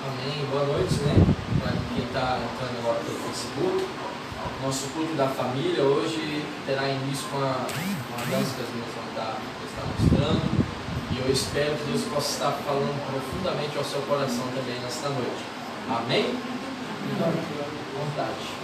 Amém. Boa noite, né? Para quem está entrando agora pelo Facebook. Nosso culto da família hoje terá início com uma dança que as meninas vão estar mostrando. E eu espero que Deus possa estar falando profundamente ao seu coração também nesta noite. Amém? Então, vontade.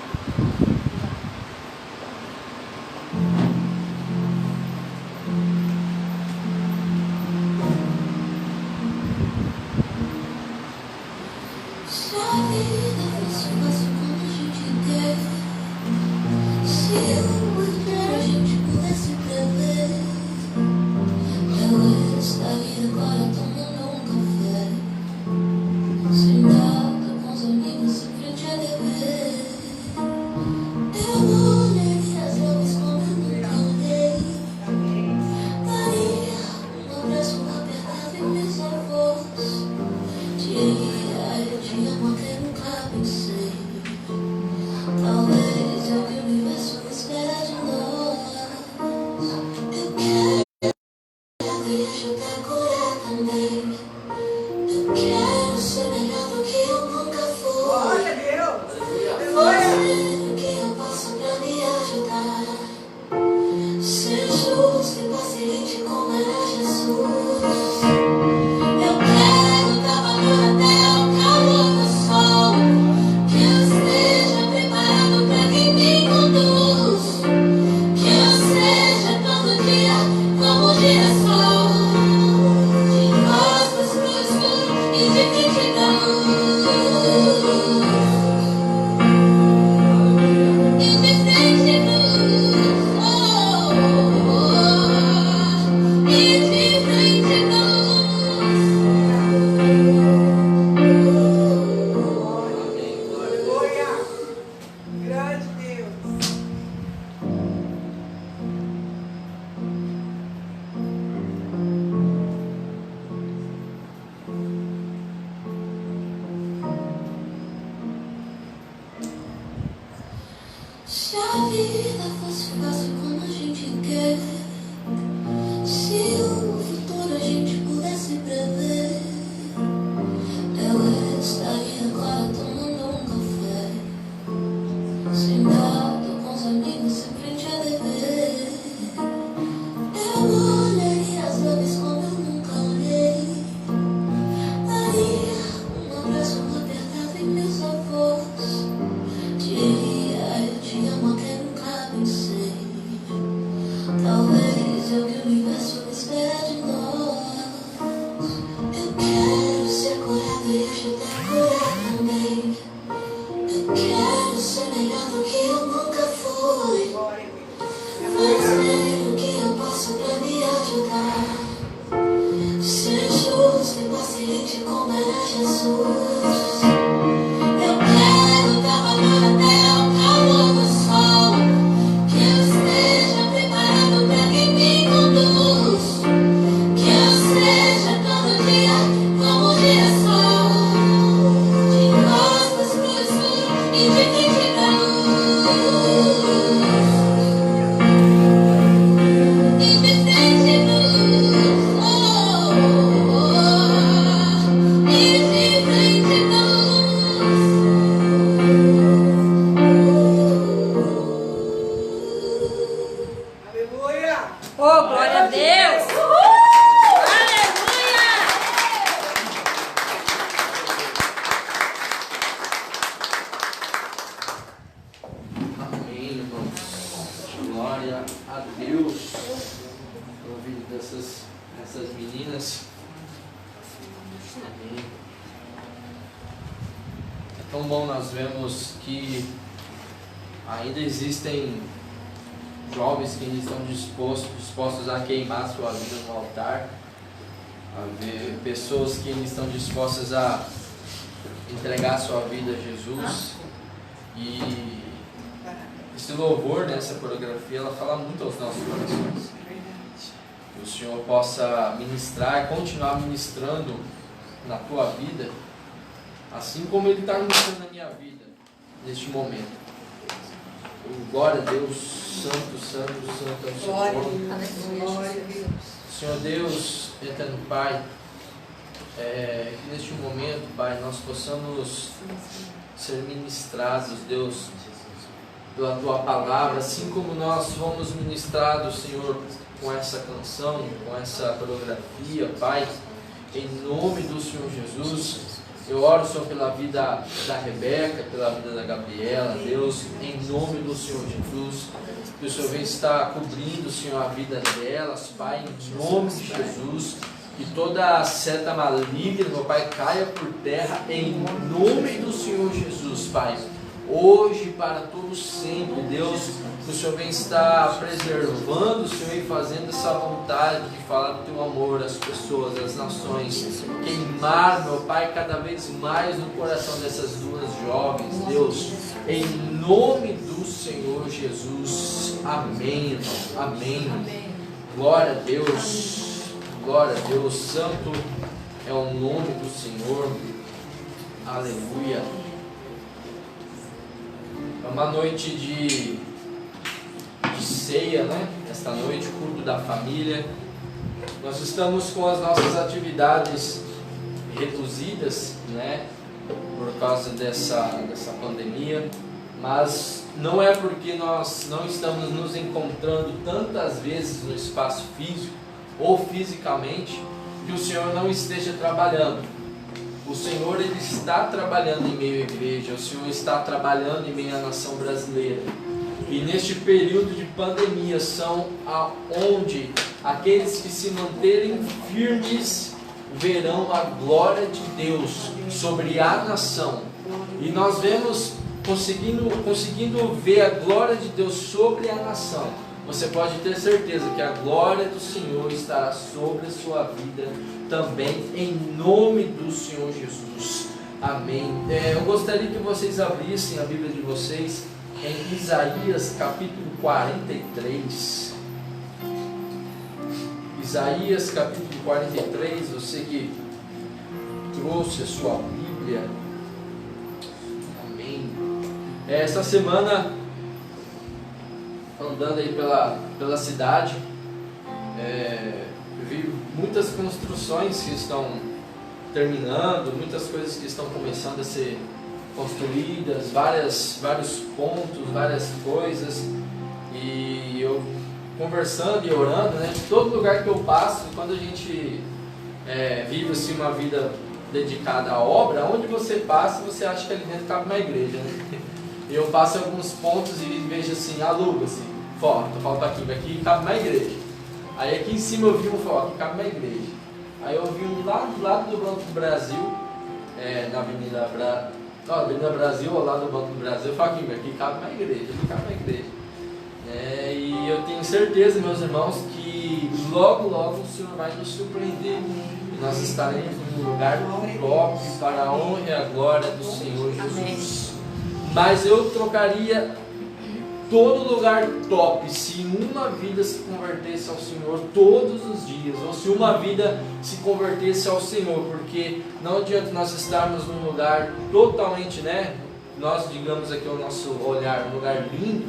Queimar sua vida no altar, pessoas que estão dispostas a entregar sua vida a Jesus. E esse louvor, né, essa coreografia, ela fala muito aos nossos corações. Que o Senhor possa ministrar e continuar ministrando na tua vida, assim como Ele está ministrando na minha vida neste momento. Glória a Deus, santo, santo, santo é o Senhor. Senhor Deus, eterno Pai, que neste momento, Pai, nós possamos ser ministrados, Deus, pela Tua palavra, assim como nós fomos ministrados, Senhor, com essa canção, com essa coreografia, Pai, em nome do Senhor Jesus. Eu oro, Senhor, pela vida da Rebeca, pela vida da Gabriela, Deus, em nome do Senhor Jesus, que o Senhor venha estar cobrindo, Senhor, a vida delas, Pai, em nome de Jesus, que toda seta maligna, meu Pai, caia por terra, em nome do Senhor Jesus, Pai, hoje para todos sempre, Deus, que o Senhor venha estar preservando, Senhor, e fazendo essa vontade de falar do Teu amor às pessoas, às nações, queimar, meu Pai, cada vez mais no coração dessas duas jovens, Deus, em nome do Senhor Jesus, amém, irmão, amém, glória a Deus, santo é o nome do Senhor, aleluia. É uma noite de ceia, né? Esta noite, culto da família. Nós estamos com as nossas atividades reduzidas, né? Por causa dessa pandemia. Mas não é porque nós não estamos nos encontrando tantas vezes no espaço físico ou fisicamente que o Senhor não esteja trabalhando. O Senhor, Ele está trabalhando em meio à igreja, o Senhor está trabalhando em meio à nação brasileira. E neste período de pandemia são onde aqueles que se manterem firmes verão a glória de Deus sobre a nação. E nós vemos, conseguindo ver a glória de Deus sobre a nação. Você pode ter certeza que a glória do Senhor estará sobre a sua vida também, em nome do Senhor Jesus. Amém. Eu gostaria que vocês abrissem a Bíblia de vocês em Isaías capítulo 43. Isaías capítulo 43, você que trouxe a sua Bíblia. Amém. Essa semana, andando aí pela cidade, eu vi muitas construções que estão terminando, muitas coisas que estão começando a ser construídas, vários pontos, várias coisas, e eu conversando e orando, né? Todo lugar que eu passo, quando a gente vive assim uma vida dedicada à obra, onde você passa, você acha que ali dentro cabe uma igreja, né? E eu passo em alguns pontos e vejo assim, aluga assim, falta aqui cabe uma igreja. Aí aqui em cima eu vi aqui cabe uma igreja. Aí eu vi um lá do lado do Banco do Brasil, na Avenida Brasil, ao lado do Banco do Brasil, eu falo aqui cabe uma igreja, aqui cabe uma igreja. E eu tenho certeza, meus irmãos, que logo o Senhor vai nos surpreender. E nós estaremos num lugar top para a honra e a glória do Senhor Jesus. Mas eu trocaria todo lugar top se uma vida se convertesse ao Senhor todos os dias, ou se uma vida se convertesse ao Senhor, porque não adianta nós estarmos num lugar totalmente, né? Nós, digamos aqui, o nosso olhar, um lugar lindo,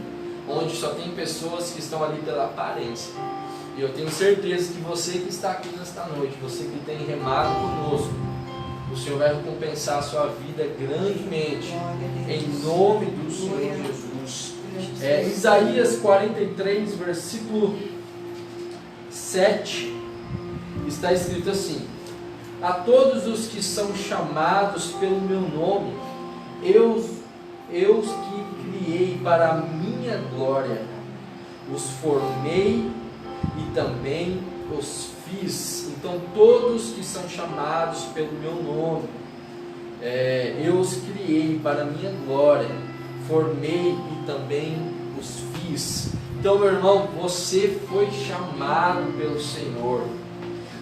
onde só tem pessoas que estão ali pela aparência. E eu tenho certeza que você que está aqui nesta noite, você que tem remado conosco, o Senhor vai recompensar a sua vida grandemente, em nome do Senhor Jesus. Isaías 43, versículo 7, está escrito assim: a todos os que são chamados pelo meu nome, eu os que criei para a minha glória, os formei e também os fiz. Então todos que são chamados pelo meu nome, eu os criei para a minha glória, formei e também os fiz. Então, meu irmão, você foi chamado pelo Senhor,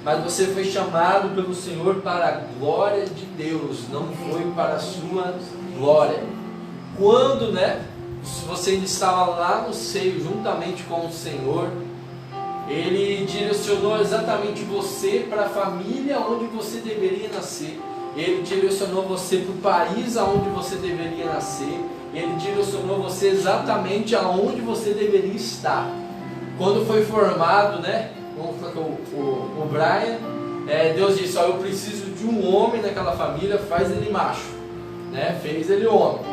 mas você foi chamado pelo Senhor para a glória de Deus, não foi para a sua glória. Quando, você estava lá no seio juntamente com o Senhor, Ele direcionou exatamente você para a família onde você deveria nascer. Ele direcionou você para o país aonde você deveria nascer. Ele direcionou você exatamente aonde você deveria estar. Quando foi formado, vamos falar que o Brian, Deus disse, eu preciso de um homem naquela família, faz ele macho, né? Fez ele homem.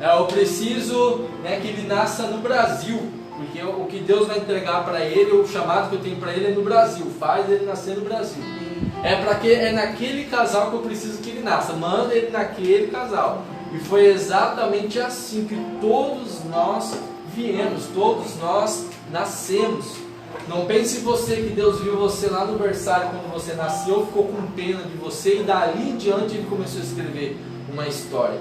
Eu preciso, né, que ele nasça no Brasil, porque o que Deus vai entregar para ele, o chamado que eu tenho para ele é no Brasil, faz ele nascer no Brasil. É naquele casal que eu preciso que ele nasça, manda ele naquele casal. E foi exatamente assim que todos nós viemos, todos nós nascemos. Não pense você que Deus viu você lá no berçário quando você nasceu, ficou com pena de você e dali em diante Ele começou a escrever uma história.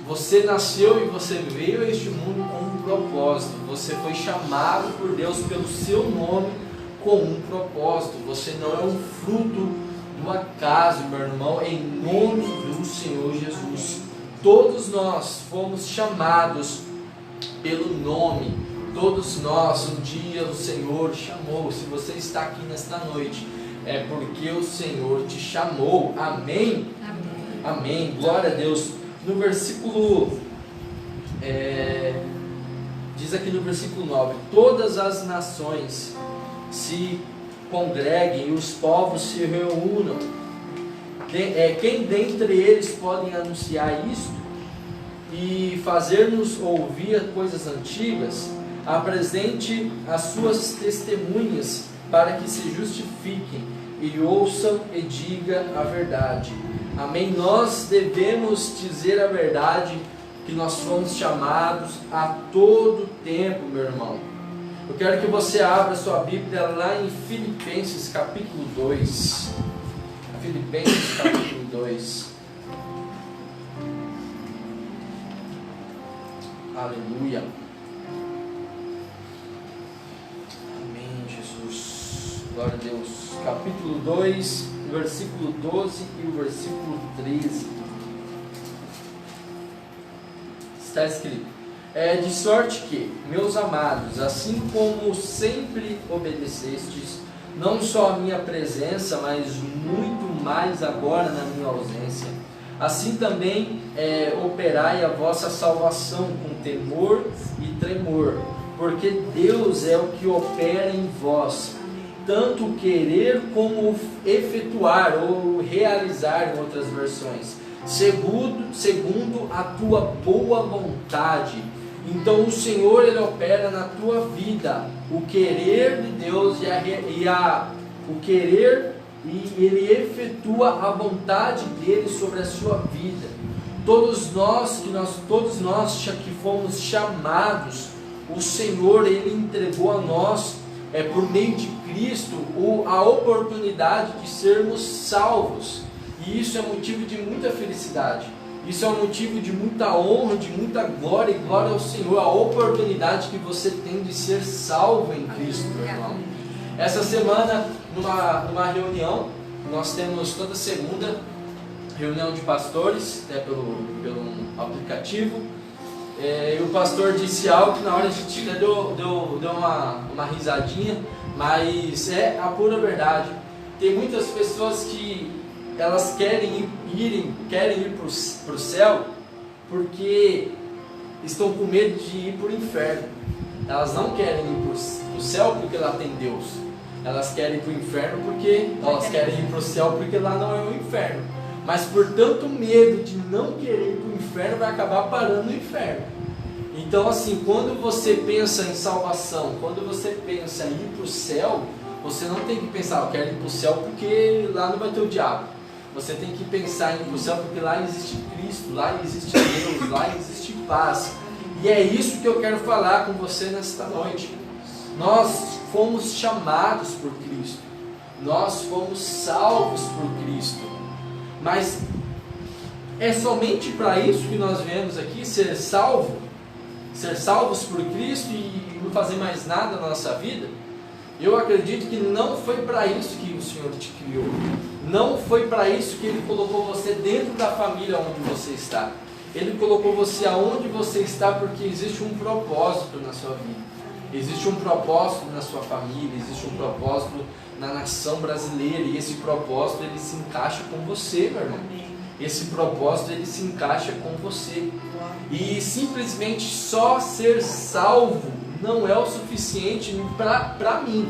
Você nasceu e você veio a este mundo com um propósito. Você foi chamado por Deus pelo seu nome com um propósito. Você não é um fruto do acaso, meu irmão, em nome do Senhor Jesus. Todos nós fomos chamados pelo nome. Todos nós, um dia o Senhor chamou. Se você está aqui nesta noite, é porque o Senhor te chamou. Amém? Amém. Amém. Glória a Deus. No versículo, diz aqui no versículo 9: todas as nações se congreguem e os povos se reúnam. Quem dentre eles podem anunciar isto e fazer-nos ouvir coisas antigas? Apresente as suas testemunhas para que se justifiquem e ouçam e digam a verdade. Amém? Nós devemos dizer a verdade, que nós fomos chamados a todo tempo, meu irmão. Eu quero que você abra sua Bíblia lá em Filipenses capítulo 2. Filipenses capítulo 2. Aleluia. Glória a Deus. Capítulo 2, versículo 12 e o versículo 13. Está escrito: de sorte que, meus amados, assim como sempre obedecestes, não só a minha presença, mas muito mais agora na minha ausência, assim também operai a vossa salvação com temor e tremor, porque Deus é o que opera em vós, tanto querer como efetuar ou realizar, em outras versões, segundo a tua boa vontade. Então o Senhor, Ele opera na tua vida o querer de Deus o querer, e Ele efetua a vontade dEle sobre a sua vida. Todos nós que fomos chamados, o Senhor, Ele entregou a nós, por meio de Cristo, a oportunidade de sermos salvos. E isso é motivo de muita felicidade. Isso é um motivo de muita honra, de muita glória, e glória ao Senhor, a oportunidade que você tem de ser salvo em Cristo, meu irmão. Essa semana, numa reunião, nós temos toda segunda, reunião de pastores, pelo aplicativo. E o pastor disse algo que na hora a gente deu uma risadinha, mas é a pura verdade. Tem muitas pessoas que elas querem ir para o céu porque estão com medo de ir para o inferno. Elas não querem ir para o céu porque lá tem Deus. Elas querem ir para o inferno porque elas querem ir para o céu porque lá não é o inferno. Mas por tanto medo de não querer ir para o inferno, vai acabar parando no inferno. Então assim, quando você pensa em salvação, quando você pensa em ir para o céu, você não tem que pensar, eu quero ir para o céu porque lá não vai ter o diabo. Você tem que pensar em ir para o céu porque lá existe Cristo, lá existe Deus, lá existe paz. E é isso que eu quero falar com você nesta noite. Nós fomos chamados por Cristo, nós fomos salvos por Cristo, mas é somente para isso que nós viemos aqui, ser salvos por Cristo e não fazer mais nada na nossa vida? Eu acredito que não foi para isso que o Senhor te criou, não foi para isso que Ele colocou você dentro da família onde você está. Ele colocou você aonde você está porque existe um propósito na sua vida, existe um propósito na sua família, existe um propósito na nação brasileira, e esse propósito ele se encaixa com você, meu irmão. Esse propósito ele se encaixa com você. E simplesmente só ser salvo não é o suficiente para mim.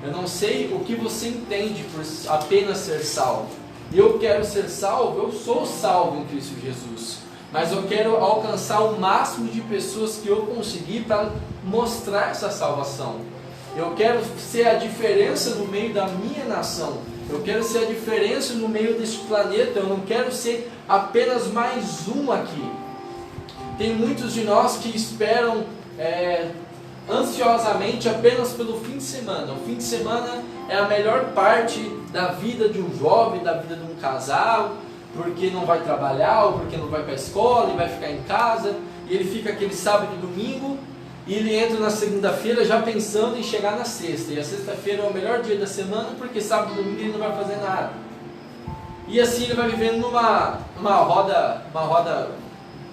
Eu não sei o que você entende por apenas ser salvo. Eu quero ser salvo, eu sou salvo em Cristo Jesus. Mas eu quero alcançar o máximo de pessoas que eu conseguir para mostrar essa salvação. Eu quero ser a diferença no meio da minha nação. Eu quero ser a diferença no meio deste planeta. Eu não quero ser apenas mais um aqui. Tem muitos de nós que esperam ansiosamente apenas pelo fim de semana. O fim de semana é a melhor parte da vida de um jovem, da vida de um casal, porque não vai trabalhar, ou porque não vai para a escola e vai ficar em casa, e ele fica aquele sábado e domingo, e ele entra na segunda-feira já pensando em chegar na sexta, e a sexta-feira é o melhor dia da semana, porque sábado e domingo ele não vai fazer nada. E assim ele vai vivendo numa roda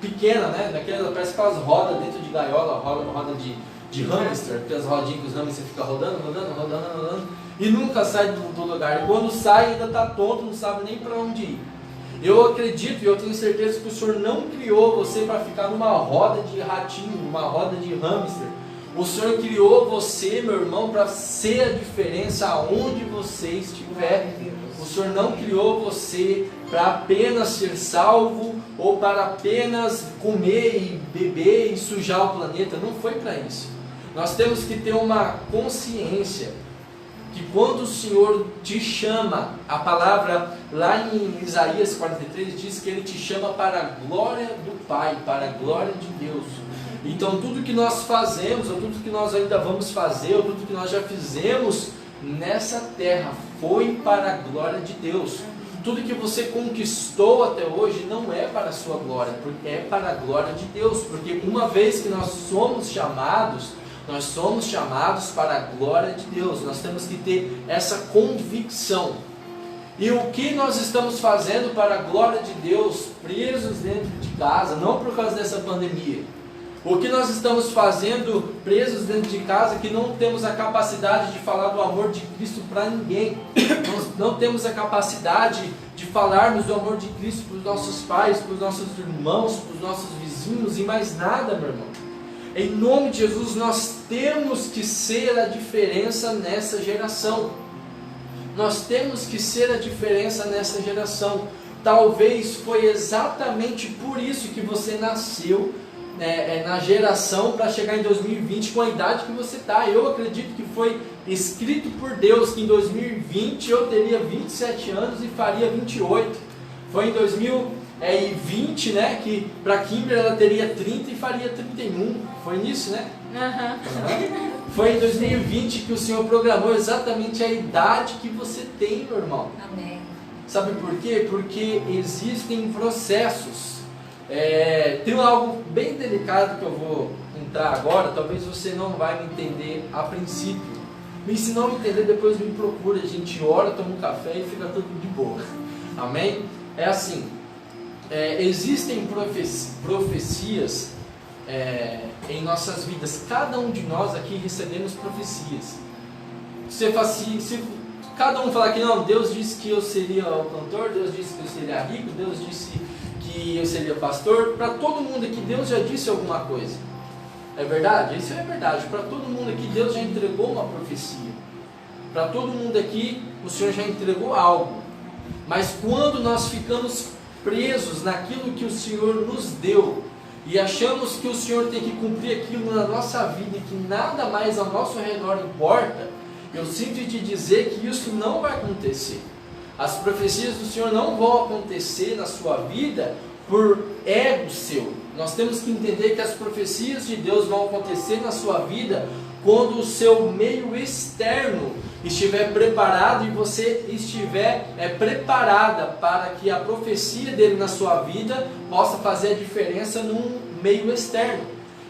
pequena, né? Daquelas, parece aquelas rodas dentro de gaiola, roda de hamster, aquelas rodinhas que os hamsters ficam rodando, e nunca sai do lugar. E quando sai ainda está tonto, não sabe nem para onde ir. Eu acredito e eu tenho certeza que o Senhor não criou você para ficar numa roda de ratinho, numa roda de hamster. O Senhor criou você, meu irmão, para ser a diferença aonde você estiver. O Senhor não criou você para apenas ser salvo ou para apenas comer e beber e sujar o planeta. Não foi para isso. Nós temos que ter uma consciência que quando o Senhor te chama, a palavra lá em Isaías 43 diz que Ele te chama para a glória do Pai, para a glória de Deus. Então tudo que nós fazemos, ou tudo que nós ainda vamos fazer, ou tudo que nós já fizemos nessa terra, foi para a glória de Deus. Tudo que você conquistou até hoje não é para a sua glória, porque é para a glória de Deus, porque uma vez que nós somos chamados para a glória de Deus. Nós temos que ter essa convicção. E o que nós estamos fazendo para a glória de Deus, presos dentro de casa, não por causa dessa pandemia. O que nós estamos fazendo presos dentro de casa, que não temos a capacidade de falar do amor de Cristo para ninguém. Nós não temos a capacidade de falarmos do amor de Cristo para os nossos pais, para os nossos irmãos, para os nossos vizinhos e mais nada, meu irmão. Em nome de Jesus, nós temos que ser a diferença nessa geração. Nós temos que ser a diferença nessa geração. Talvez foi exatamente por isso que você nasceu na geração para chegar em 2020 com a idade que você está. Eu acredito que foi escrito por Deus que em 2020 eu teria 27 anos e faria 28. Foi em 2020, né, que para Kimber ela teria 30 e faria 31. Foi nisso, né? Uhum. Foi em 2020 que o Senhor programou exatamente a idade que você tem, meu irmão. Amém. Sabe por quê? Porque existem processos. Tem algo bem delicado que eu vou entrar agora. Talvez você não vai me entender a princípio. Mas se não me entender, depois me procura. A gente ora, toma um café e fica tudo de boa. Amém? É assim. Existem profecias em nossas vidas. Cada um de nós aqui recebemos profecias. Se cada um falar que não, Deus disse que eu seria o cantor, Deus disse que eu seria rico, Deus disse que eu seria pastor. Para todo mundo aqui Deus já disse alguma coisa. É verdade? Isso é verdade. Para todo mundo aqui Deus já entregou uma profecia. Para todo mundo aqui o Senhor já entregou algo. Mas quando nós ficamos presos naquilo que o Senhor nos deu e achamos que o Senhor tem que cumprir aquilo na nossa vida e que nada mais ao nosso redor importa, eu sinto te dizer que isso não vai acontecer. As profecias do Senhor não vão acontecer na sua vida por ego seu. Nós temos que entender que as profecias de Deus vão acontecer na sua vida quando o seu meio externo estiver preparado e você estiver preparada para que a profecia dele na sua vida possa fazer a diferença num meio externo.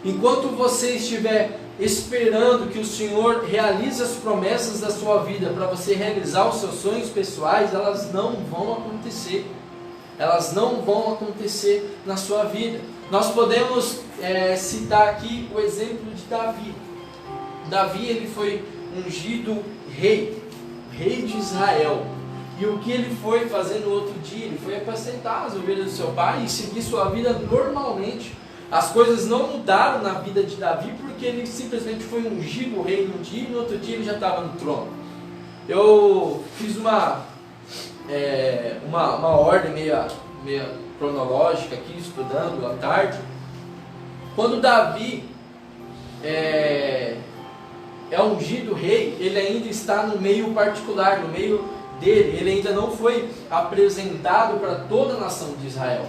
Enquanto você estiver esperando que o Senhor realize as promessas da sua vida para você realizar os seus sonhos pessoais, elas não vão acontecer. Elas não vão acontecer na sua vida. Nós podemos citar aqui o exemplo de Davi. Davi, ele foi ungido rei de Israel. E o que ele foi fazer no outro dia? Ele foi apacentar as ovelhas do seu pai e seguir sua vida normalmente. As coisas não mudaram na vida de Davi porque ele simplesmente foi ungido rei num dia e no outro dia ele já estava no trono. Eu fiz uma ordem meia cronológica aqui, estudando à tarde. Quando Davi é ungido rei, ele ainda está no meio particular, no meio dele. Ele ainda não foi apresentado para toda a nação de Israel.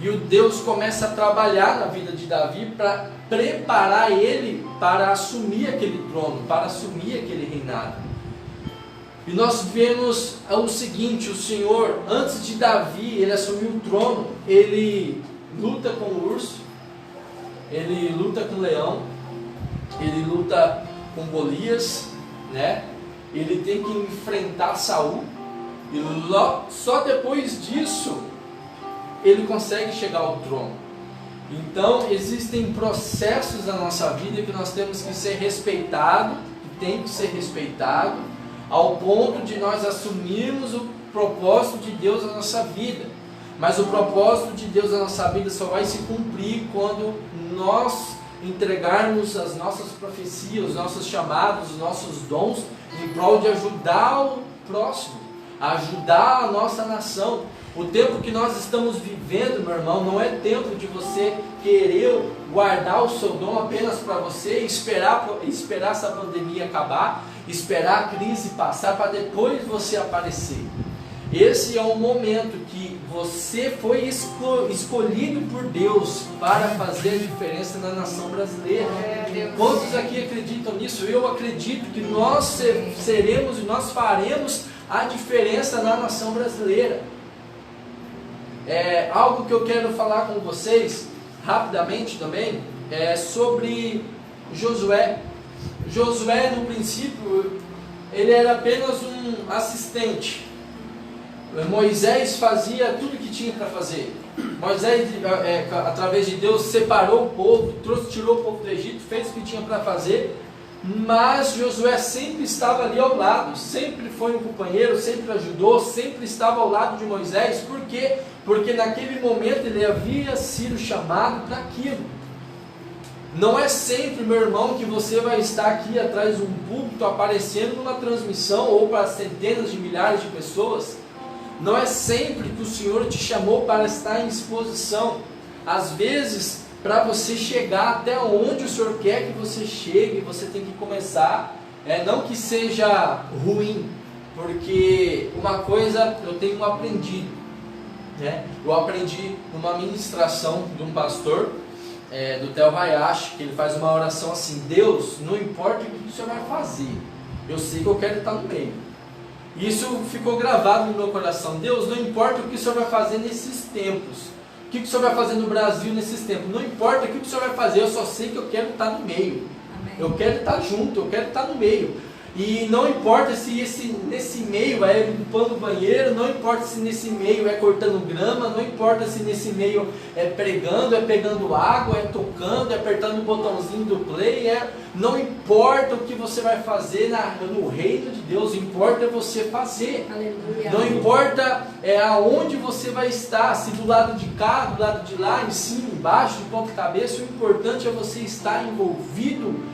E o Deus começa a trabalhar na vida de Davi para preparar ele para assumir aquele trono, para assumir aquele reinado. E nós vemos o seguinte: o Senhor, antes de Davi ele assumir o trono, ele luta com o urso, ele luta com o leão, ele luta com Golias, né? Ele tem que enfrentar Saul, e só depois disso ele consegue chegar ao trono. Então existem processos na nossa vida que nós temos que ser respeitados, que tem que ser respeitado, ao ponto de nós assumirmos o propósito de Deus na nossa vida. Mas o propósito de Deus na nossa vida só vai se cumprir quando nós entregarmos as nossas profecias, os nossos chamados, os nossos dons em prol de ajudar o próximo, ajudar a nossa nação. O tempo que nós estamos vivendo, meu irmão, não é tempo de você querer guardar o seu dom apenas para você, esperar essa pandemia acabar, esperar a crise passar para depois você aparecer. Esse é um momento que você foi escolhido por Deus para fazer a diferença na nação brasileira. Quantos aqui acreditam nisso? Eu acredito que nós seremos e nós faremos a diferença na nação brasileira. Algo que eu quero falar com vocês rapidamente também é sobre Josué. Josué, no princípio, ele era apenas um assistente. Moisés fazia tudo o que tinha para fazer. Moisés, através de Deus, separou o povo, tirou o povo do Egito, fez o que tinha para fazer. Mas Josué sempre estava ali ao lado, sempre foi um companheiro, sempre ajudou, sempre estava ao lado de Moisés. Por quê? Porque naquele momento ele havia sido chamado para aquilo. Não é sempre, meu irmão, que você vai estar aqui atrás de um púlpito aparecendo numa transmissão ou para centenas de milhares de pessoas. Não é sempre que o Senhor te chamou para estar em exposição. Às vezes, para você chegar até onde o Senhor quer que você chegue, você tem que começar, não que seja ruim, porque uma coisa eu tenho aprendido, né? Eu aprendi numa ministração de um pastor, do Theo Hayashi, que ele faz uma oração assim: Deus, não importa o que o Senhor vai fazer, eu sei que eu quero estar no meio. Isso ficou gravado no meu coração. Deus, não importa o que o Senhor vai fazer nesses tempos, o que o Senhor vai fazer no Brasil nesses tempos, não importa o que o Senhor vai fazer, eu só sei que eu quero estar no meio. Amém. Eu quero estar junto, eu quero estar no meio. E não importa se nesse meio é limpando o banheiro, não importa se nesse meio é cortando grama, não importa se nesse meio é pregando, é pegando água, é tocando, é apertando o botãozinho do play, não importa o que você vai fazer no reino de Deus, importa você fazer. Aleluia. Não importa aonde você vai estar, se do lado de cá, do lado de lá, em cima, embaixo, de ponta cabeça, o importante é você estar envolvido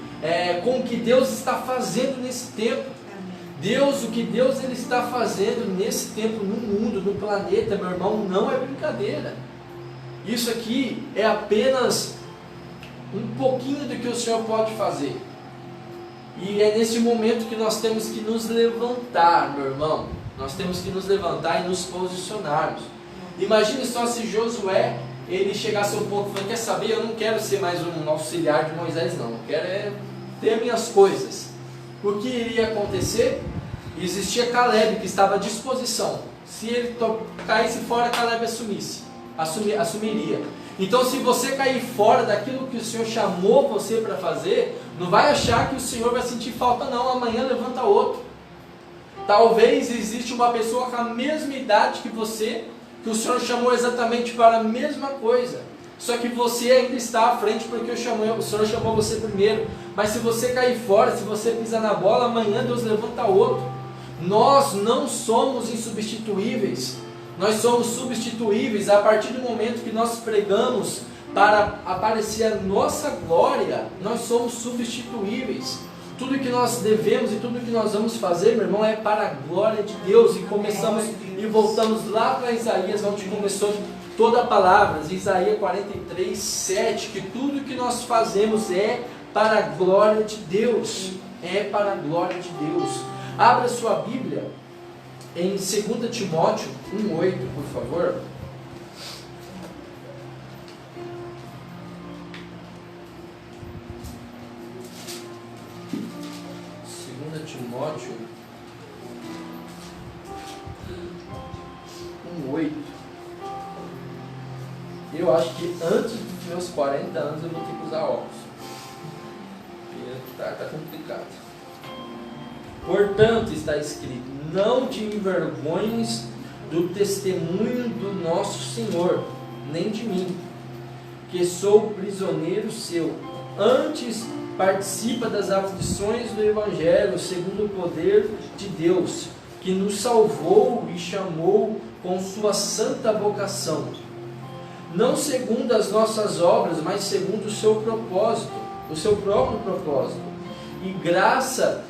com o que Deus está fazendo nesse tempo. O que Deus ele está fazendo nesse tempo, no mundo, no planeta, meu irmão, não é brincadeira. Isso aqui é apenas um pouquinho do que o Senhor pode fazer. E é nesse momento que nós temos que nos levantar, meu irmão. Nós temos que nos levantar e nos posicionarmos. Imagine só se Josué ele chegasse ao ponto e falasse: quer saber, eu não quero ser mais um auxiliar de Moisés, não. Eu quero ter minhas coisas. O que iria acontecer? Existia Caleb que estava à disposição. Se ele caísse fora, Caleb assumiria. Então, se você cair fora daquilo que o Senhor chamou você para fazer, não vai achar que o Senhor vai sentir falta, não. Amanhã levanta outro. Talvez exista uma pessoa com a mesma idade que você, que o Senhor chamou exatamente para a mesma coisa, só que você ainda está à frente porque o Senhor chamou você primeiro. Mas se você cair fora, se você pisar na bola, amanhã Deus levanta outro. Nós não somos insubstituíveis, nós somos substituíveis a partir do momento que nós pregamos para aparecer a nossa glória. Nós somos substituíveis. Tudo que nós devemos e tudo que nós vamos fazer, meu irmão, é para a glória de Deus. E começamos e voltamos lá para Isaías, onde começou toda a palavra, Isaías 43, 7, que tudo que nós fazemos é para a glória de Deus. É para a glória de Deus. Abra sua Bíblia em 2 Timóteo 1,8, por favor. 2 Timóteo 1,8. Eu acho que antes dos meus 40 anos eu vou ter que usar óculos. Tá complicado. Portanto, está escrito: não te envergonhes do testemunho do nosso Senhor, nem de mim, que sou prisioneiro seu. Antes, participa das aflições do Evangelho, segundo o poder de Deus, que nos salvou e chamou com sua santa vocação. Não segundo as nossas obras, mas segundo o seu propósito, o seu próprio propósito. E graça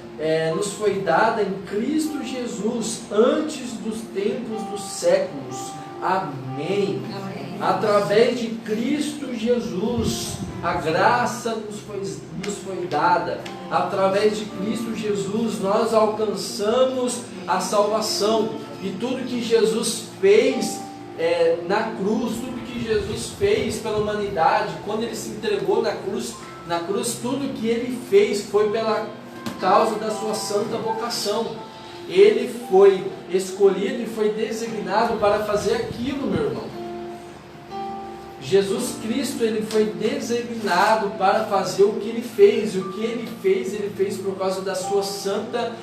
nos foi dada em Cristo Jesus, antes dos tempos dos séculos. Amém. Amém. Através de Cristo Jesus, a graça nos foi dada. Através de Cristo Jesus, nós alcançamos a salvação. E tudo que Jesus fez na cruz, tudo que Jesus fez pela humanidade, quando Ele se entregou na cruz, tudo que Ele fez foi pela causa da sua santa vocação. Ele foi escolhido e foi designado para fazer aquilo, meu irmão. Jesus Cristo, Ele foi designado para fazer o que Ele fez. O que Ele fez por causa da sua santa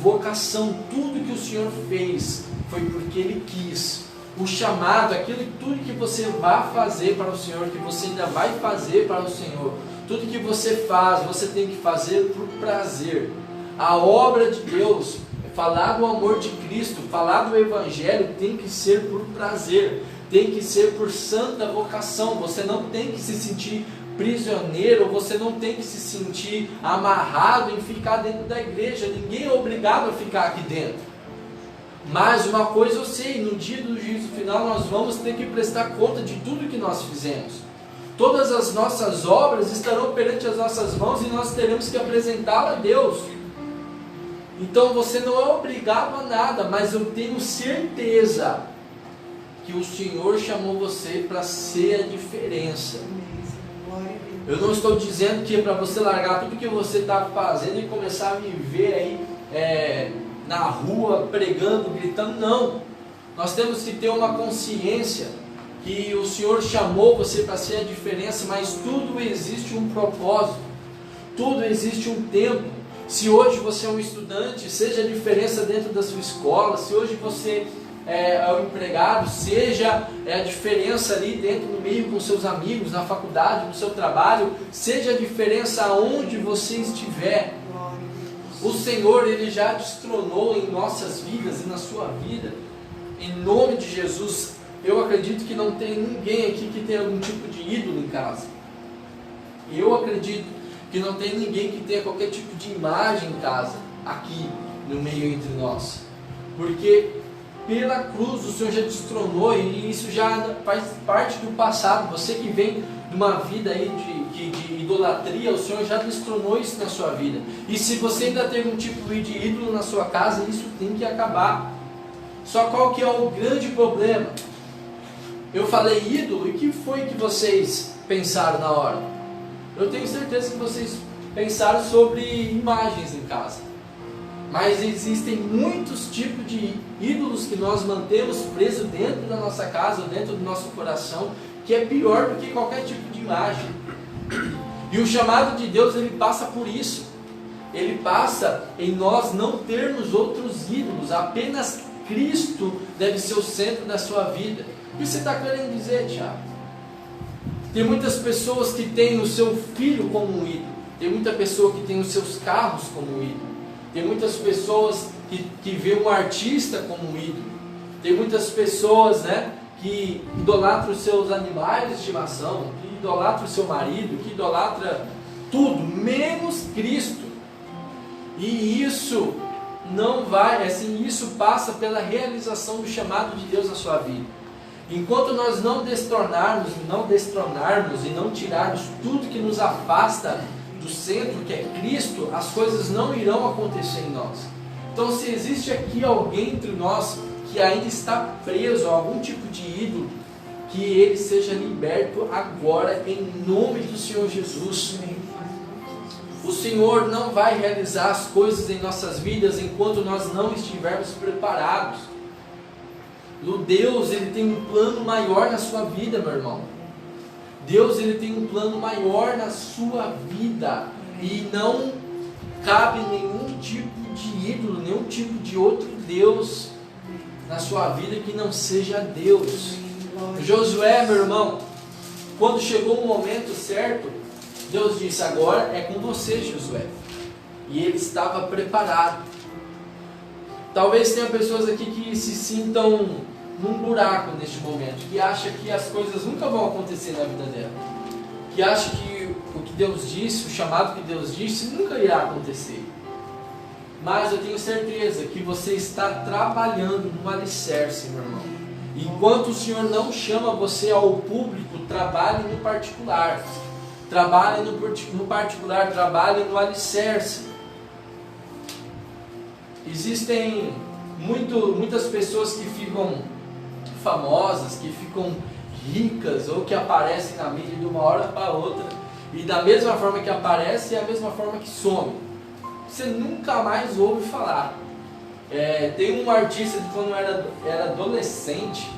vocação. Tudo que o Senhor fez foi porque Ele quis. O chamado, tudo que você vai fazer para o Senhor, que você ainda vai fazer para o Senhor, tudo que você faz, você tem que fazer por prazer. A obra de Deus, falar do amor de Cristo, falar do Evangelho, tem que ser por prazer, tem que ser por santa vocação. Você não tem que se sentir prisioneiro, você não tem que se sentir amarrado em ficar dentro da igreja. Ninguém é obrigado a ficar aqui dentro. Mas uma coisa eu sei, no dia do juízo final nós vamos ter que prestar conta de tudo que nós fizemos. Todas as nossas obras estarão perante as nossas mãos e nós teremos que apresentá-la a Deus. Então você não é obrigado a nada, mas eu tenho certeza que o Senhor chamou você para ser a diferença. Eu não estou dizendo que é para você largar tudo que você está fazendo e começar a viver aí na rua, pregando, gritando. Não. Nós temos que ter uma consciência que o Senhor chamou você para ser a diferença, mas tudo existe um propósito, tudo existe um tempo. Se hoje você é um estudante, seja a diferença dentro da sua escola. Se hoje você é um empregado, seja a diferença ali dentro do meio com seus amigos, na faculdade, no seu trabalho, seja a diferença aonde você estiver. O Senhor, Ele já destronou em nossas vidas e na sua vida. Em nome de Jesus, eu acredito que não tem ninguém aqui que tenha algum tipo de ídolo em casa. Eu acredito que não tem ninguém que tenha qualquer tipo de imagem em casa, aqui no meio entre nós. Porque pela cruz o Senhor já destronou e isso já faz parte do passado. Você que vem de uma vida aí de idolatria, o Senhor já destronou isso na sua vida. E se você ainda tem um tipo de ídolo na sua casa, isso tem que acabar. Só qual que é o grande problema? Eu falei ídolo, e o que foi que vocês pensaram na hora? Eu tenho certeza que vocês pensaram sobre imagens em casa. Mas existem muitos tipos de ídolos que nós mantemos presos dentro da nossa casa, dentro do nosso coração, que é pior do que qualquer tipo de imagem. E o chamado de Deus, ele passa por isso. Ele passa em nós não termos outros ídolos. Apenas Cristo deve ser o centro da sua vida. O que você está querendo dizer, Tiago? Tem muitas pessoas que têm o seu filho como ídolo. Tem muita pessoa que tem os seus carros como ídolo. Tem muitas pessoas que vê um artista como ídolo. Tem muitas pessoas, que idolatram os seus animais de estimação, que idolatram o seu marido, que idolatra tudo, menos Cristo. E isso não vai, assim, isso passa pela realização do chamado de Deus na sua vida. Enquanto nós não destronarmos e não tirarmos tudo que nos afasta do centro, que é Cristo, as coisas não irão acontecer em nós. Então, se existe aqui alguém entre nós que ainda está preso a algum tipo de ídolo, que ele seja liberto agora, em nome do Senhor Jesus. O Senhor não vai realizar as coisas em nossas vidas enquanto nós não estivermos preparados. O Deus, Ele tem um plano maior na sua vida, meu irmão. Deus, Ele tem um plano maior na sua vida. E não cabe nenhum tipo de ídolo, nenhum tipo de outro Deus na sua vida que não seja Deus. Josué, meu irmão, quando chegou o momento certo, Deus disse: agora é com você, Josué. E ele estava preparado. Talvez tenha pessoas aqui que se sintam num buraco neste momento, que acham que as coisas nunca vão acontecer na vida dela, que acham que o que Deus disse, o chamado que Deus disse, nunca irá acontecer. Mas eu tenho certeza que você está trabalhando no alicerce, meu irmão. Enquanto o Senhor não chama você ao público, trabalhe no particular. Trabalhe no particular, trabalhe no alicerce. Existem muitas pessoas que ficam famosas, que ficam ricas, ou que aparecem na mídia de uma hora para outra, e da mesma forma que aparece, é a mesma forma que some. Você nunca mais ouve falar. Tem um artista que quando era adolescente,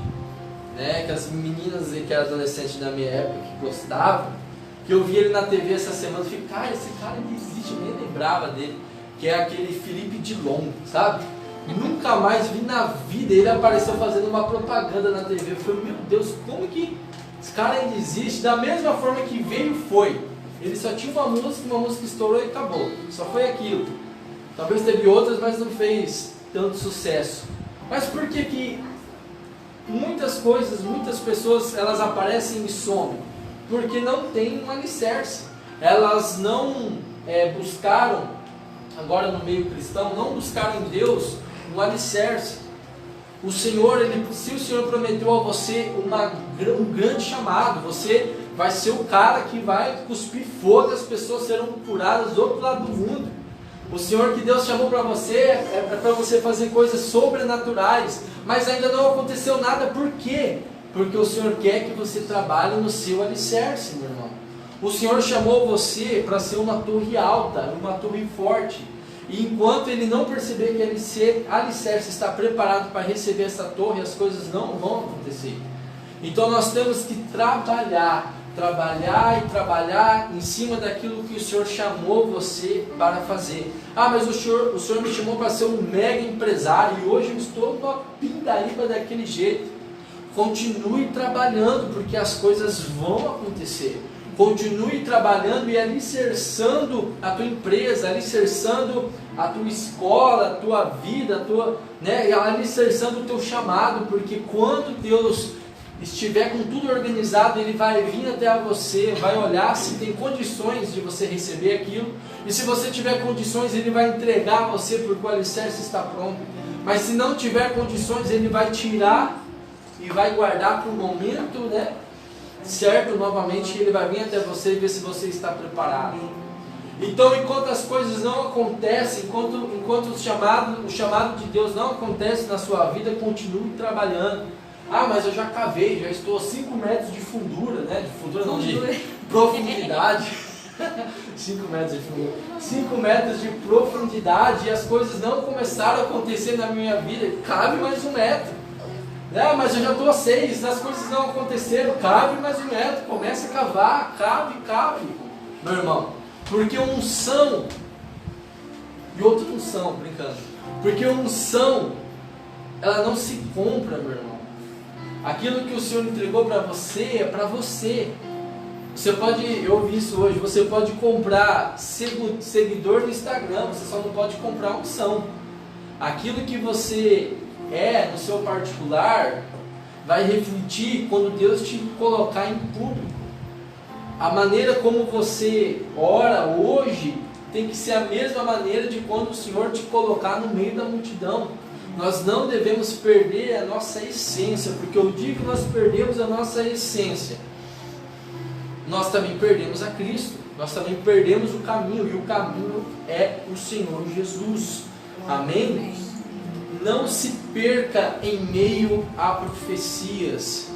né, que as meninas que eram adolescentes da minha época que gostavam, que eu vi ele na TV essa semana, eu fiquei, cara, esse cara ainda existe, eu nem lembrava dele, que é aquele Felipe Dilon, sabe? Nunca mais vi na vida, ele apareceu fazendo uma propaganda na TV, eu falei, meu Deus, como que esse cara ainda existe? Da mesma forma que veio, foi. Ele só tinha uma música estourou e acabou, só foi aquilo. Talvez teve outras, mas não fez tanto sucesso. Mas por que muitas coisas, muitas pessoas, elas aparecem e somem? Porque não tem um alicerce. Elas não buscaram, agora no meio cristão, não buscaram em Deus um alicerce. O Senhor, se o Senhor prometeu a você um grande chamado, você vai ser o cara que vai cuspir fogo, as pessoas serão curadas do outro lado do mundo. O Senhor que Deus chamou para você é para você fazer coisas sobrenaturais, mas ainda não aconteceu nada. Por quê? Porque o Senhor quer que você trabalhe no seu alicerce, meu irmão. O Senhor chamou você para ser uma torre alta, uma torre forte. E enquanto Ele não perceber que esse alicerce está preparado para receber essa torre, as coisas não vão acontecer. Então nós temos que trabalhar em cima daquilo que o Senhor chamou você para fazer. Ah, mas o Senhor me chamou para ser um mega empresário e hoje eu estou numa pindaíba daquele jeito. Continue trabalhando, porque as coisas vão acontecer. Continue trabalhando e alicerçando a tua empresa, alicerçando a tua escola, a tua vida, alicerçando o teu chamado, porque quando Deus estiver com tudo organizado, Ele vai vir até você, vai olhar se tem condições de você receber aquilo, e se você tiver condições, Ele vai entregar a você, porque o alicerce está pronto. Mas se não tiver condições, Ele vai tirar e vai guardar para o momento, certo, novamente. Ele vai vir até você e ver se você está preparado. Então, enquanto as coisas não acontecem, enquanto o chamado de Deus não acontece na sua vida, continue trabalhando. Ah, mas eu já cavei, já estou a 5 metros de fundura, de profundidade. 5 metros de fundura. 5 metros de profundidade, e as coisas não começaram a acontecer na minha vida. Cabe mais 1 metro. Mas eu já estou a 6, as coisas não aconteceram. Cabe mais 1 metro, comece a cavar, cabe, meu irmão. Porque unção e outra unção, brincando. Porque unção, ela não se compra, meu irmão. Aquilo que o Senhor entregou para você é para você. Você pode, eu ouvi isso hoje, você pode comprar seguidor no Instagram, você só não pode comprar unção. Aquilo que você no seu particular, vai refletir quando Deus te colocar em público. A maneira como você ora hoje tem que ser a mesma maneira de quando o Senhor te colocar no meio da multidão. Nós não devemos perder a nossa essência, porque o dia que nós perdemos a nossa essência, nós também perdemos a Cristo, nós também perdemos o caminho, e o caminho é o Senhor Jesus. Amém? Não se perca em meio a profecias.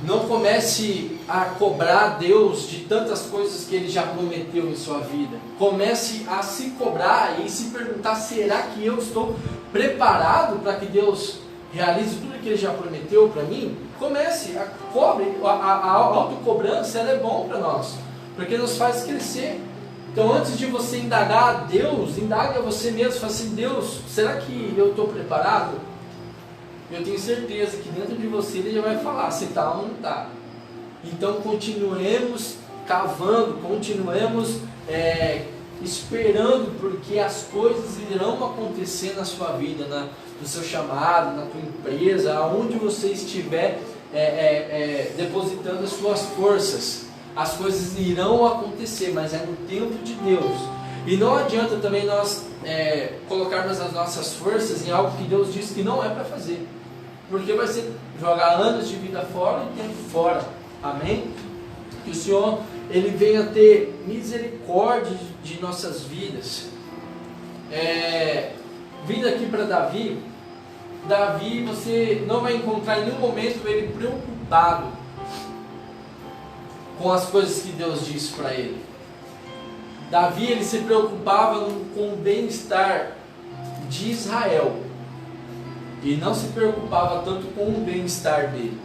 Não comece a cobrar Deus de tantas coisas que Ele já prometeu em sua vida. Comece a se cobrar e se perguntar: será que eu estou preparado para que Deus realize tudo que Ele já prometeu para mim? Comece, a autocobrança, ela é bom para nós, porque nos faz crescer. Então, antes de você indagar a Deus, indague a você mesmo, fala assim: Deus, será que eu estou preparado? Eu tenho certeza que dentro de você Ele já vai falar se está ou não está. Então, continuemos cavando, continuemos esperando, porque as coisas irão acontecer na sua vida, no seu chamado, na tua empresa, aonde você estiver depositando as suas forças. As coisas irão acontecer, mas é no tempo de Deus. E não adianta também nós colocarmos as nossas forças em algo que Deus disse que não é para fazer, porque vai ser jogar anos de vida fora e tempo fora. Amém? Que o Senhor, Ele venha ter misericórdia de nossas vidas. Vindo aqui para Davi, você não vai encontrar em nenhum momento ele preocupado com as coisas que Deus disse para ele. Davi, ele se preocupava com o bem-estar de Israel e não se preocupava tanto com o bem-estar dele.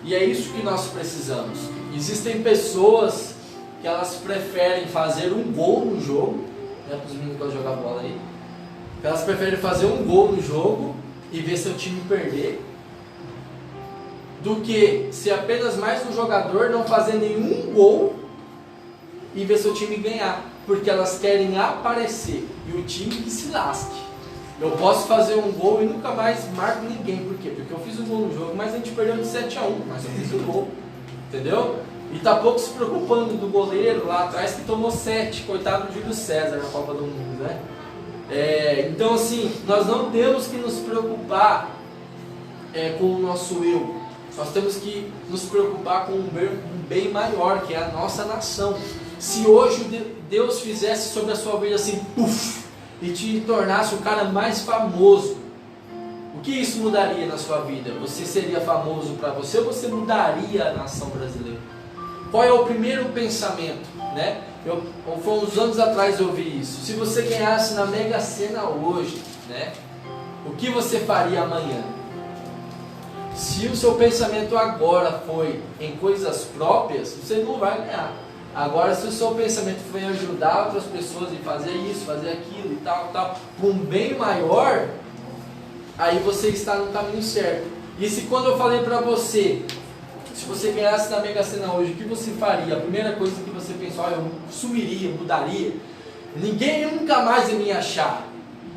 E é isso que nós precisamos. Existem pessoas que elas preferem fazer um gol no jogo, para os meninos que vão jogar bola aí, elas preferem fazer um gol no jogo e ver seu time perder, do que ser apenas mais um jogador, não fazer nenhum gol e ver seu time ganhar, porque elas querem aparecer, e o time que se lasque. Eu posso fazer um gol e nunca mais marco ninguém. Por quê? Porque eu fiz um gol no jogo, mas a gente perdeu de 7-1, mas eu fiz o gol, entendeu? E tá pouco se preocupando do goleiro lá atrás que tomou 7, coitado do Júlio César na Copa do Mundo, né? Então assim, nós não temos que nos preocupar com o nosso eu. Nós temos que nos preocupar com um bem maior, que é a nossa nação. Se hoje Deus fizesse sobre a sua vida assim, puff, e te tornasse o cara mais famoso, o que isso mudaria na sua vida? Você seria famoso para você ou você mudaria a nação brasileira? Qual é o primeiro pensamento, né? Foi uns anos atrás eu ouvi isso. Se você ganhasse na Mega Sena hoje, né, o que você faria amanhã? Se o seu pensamento agora foi em coisas próprias, você não vai ganhar. Agora, se o seu pensamento foi em ajudar outras pessoas e fazer isso, fazer aquilo e tal, para um bem maior, aí você está no caminho certo. E se quando eu falei para você, se você ganhasse na Mega Sena hoje, o que você faria? A primeira coisa que você pensou: eu sumiria, mudaria, ninguém nunca mais ia me achar.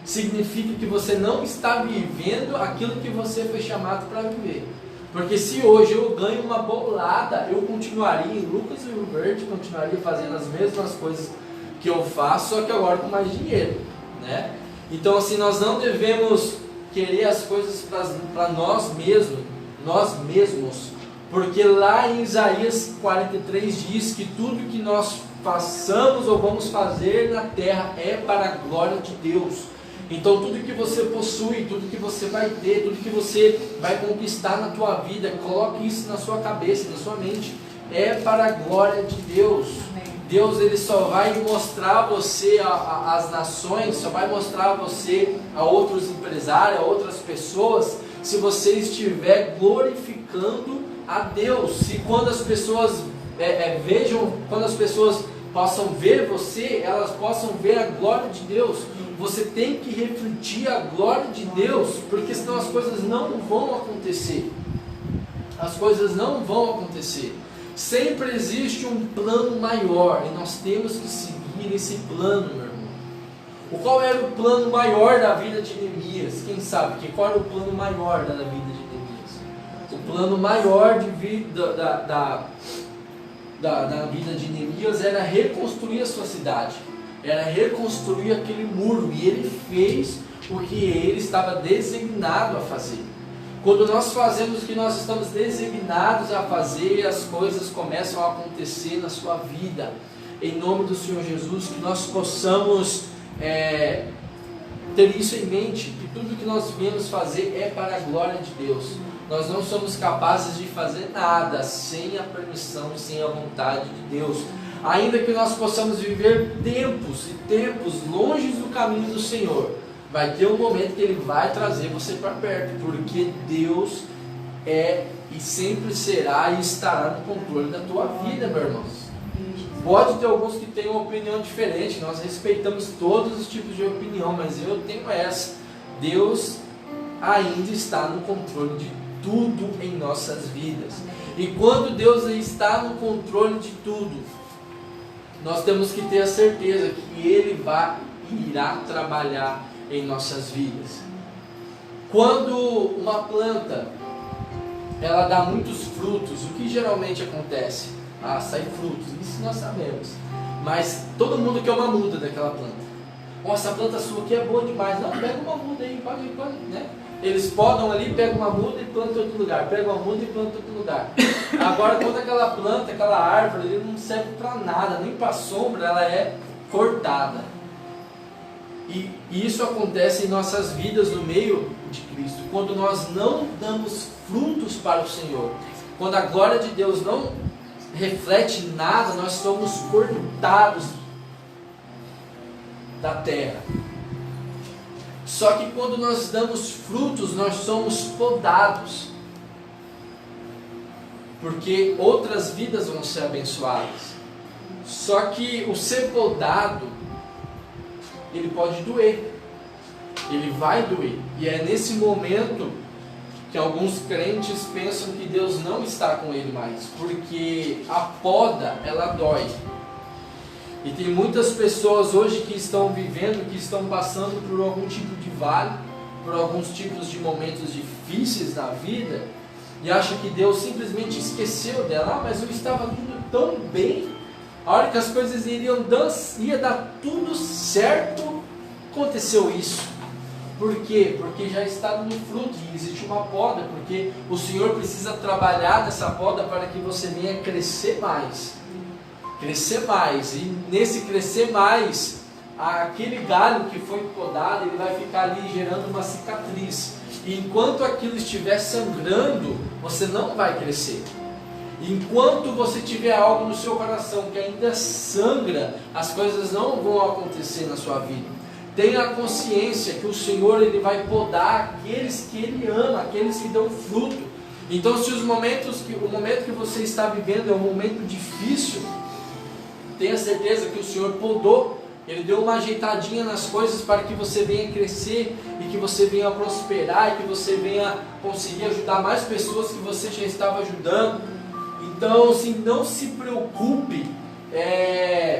Significa que você não está vivendo aquilo que você foi chamado para viver. Porque se hoje eu ganho uma bolada, eu continuaria em Lucas e Rio Verde, continuaria fazendo as mesmas coisas que eu faço, só que agora com mais dinheiro, né? Então assim, nós não devemos querer as coisas para nós mesmos, porque lá em Isaías 43 diz que tudo que nós façamos ou vamos fazer na terra é para a glória de Deus. Então tudo que você possui, tudo que você vai ter, tudo que você vai conquistar na tua vida, coloque isso na sua cabeça, na sua mente, é para a glória de Deus. Amém. Deus, Ele só vai mostrar você às nações, só vai mostrar você a outros empresários, a outras pessoas, se você estiver glorificando a Deus. Se quando as pessoas quando as pessoas possam ver você, elas possam ver a glória de Deus. Você tem que refletir a glória de Deus, porque senão as coisas não vão acontecer. As coisas não vão acontecer. Sempre existe um plano maior e nós temos que seguir esse plano, meu irmão. Qual era o plano maior da vida de Neemias? Quem sabe? Qual era o plano maior da vida de Neemias? O plano maior de vida da vida de Neemias era reconstruir a sua cidade, era reconstruir aquele muro, e ele fez o que ele estava designado a fazer. Quando nós fazemos o que nós estamos designados a fazer, as coisas começam a acontecer na sua vida. Em nome do Senhor Jesus, que nós possamos ter isso em mente, que tudo que nós viemos fazer é para a glória de Deus. Nós não somos capazes de fazer nada sem a permissão, sem a vontade de Deus. Ainda que nós possamos viver tempos e tempos longe do caminho do Senhor, vai ter um momento que Ele vai trazer você para perto, porque Deus é e sempre será e estará no controle da tua vida, meu irmão. Pode ter alguns que tenham uma opinião diferente, nós respeitamos todos os tipos de opinião, mas eu tenho essa: Deus ainda está no controle de tudo em nossas vidas. E quando Deus está no controle de tudo, nós temos que ter a certeza que Ele irá trabalhar em nossas vidas. Quando uma planta ela dá muitos frutos, o que geralmente acontece? Sai frutos, isso nós sabemos. Mas todo mundo quer uma muda daquela planta. Nossa, a planta sua aqui é boa demais. Não, pega uma muda aí, pode, né? Eles podam ali, pegam uma muda e plantam em outro lugar. Pegam uma muda e plantam em outro lugar. Agora, quando aquela planta, aquela árvore, ele não serve para nada, nem para sombra, ela é cortada. E isso acontece em nossas vidas no meio de Cristo. Quando nós não damos frutos para o Senhor, quando a glória de Deus não reflete nada, nós somos cortados da terra. Só que quando nós damos frutos, nós somos podados, porque outras vidas vão ser abençoadas. Só que o ser podado, ele pode doer, ele vai doer, e é nesse momento que alguns crentes pensam que Deus não está com ele mais, porque a poda, ela dói. E tem muitas pessoas hoje que estão vivendo, que estão passando por algum tipo de vale, por alguns tipos de momentos difíceis na vida, e acham que Deus simplesmente esqueceu dela. Mas eu estava tudo tão bem, a hora que as coisas ia dar tudo certo, aconteceu isso. Por quê? Porque já está no fruto, e existe uma poda, porque o Senhor precisa trabalhar nessa poda para que você venha crescer mais. Crescer mais, e nesse crescer mais, aquele galho que foi podado, ele vai ficar ali gerando uma cicatriz. E enquanto aquilo estiver sangrando, você não vai crescer. Enquanto você tiver algo no seu coração que ainda sangra, as coisas não vão acontecer na sua vida. Tenha consciência que o Senhor, ele vai podar aqueles que Ele ama, aqueles que dão fruto. Então, se o momento que você está vivendo é um momento difícil, tenha certeza que o Senhor podou, Ele deu uma ajeitadinha nas coisas para que você venha crescer, e que você venha prosperar, e que você venha conseguir ajudar mais pessoas que você já estava ajudando. Então, assim, não se preocupe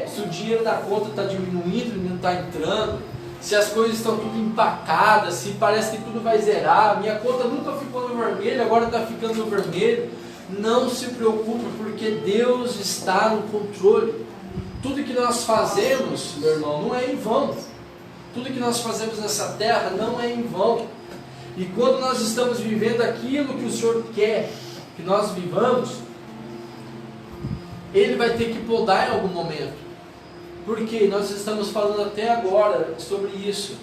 se o dinheiro da conta está diminuindo e não está entrando, se as coisas estão tudo empacadas, se parece que tudo vai zerar. Minha conta nunca ficou no vermelho, agora está ficando no vermelho. Não se preocupe, porque Deus está no controle. Tudo que nós fazemos, meu irmão, não é em vão. Tudo que nós fazemos nessa terra não é em vão. E quando nós estamos vivendo aquilo que o Senhor quer que nós vivamos, Ele vai ter que podar em algum momento. Porque nós estamos falando até agora sobre isso.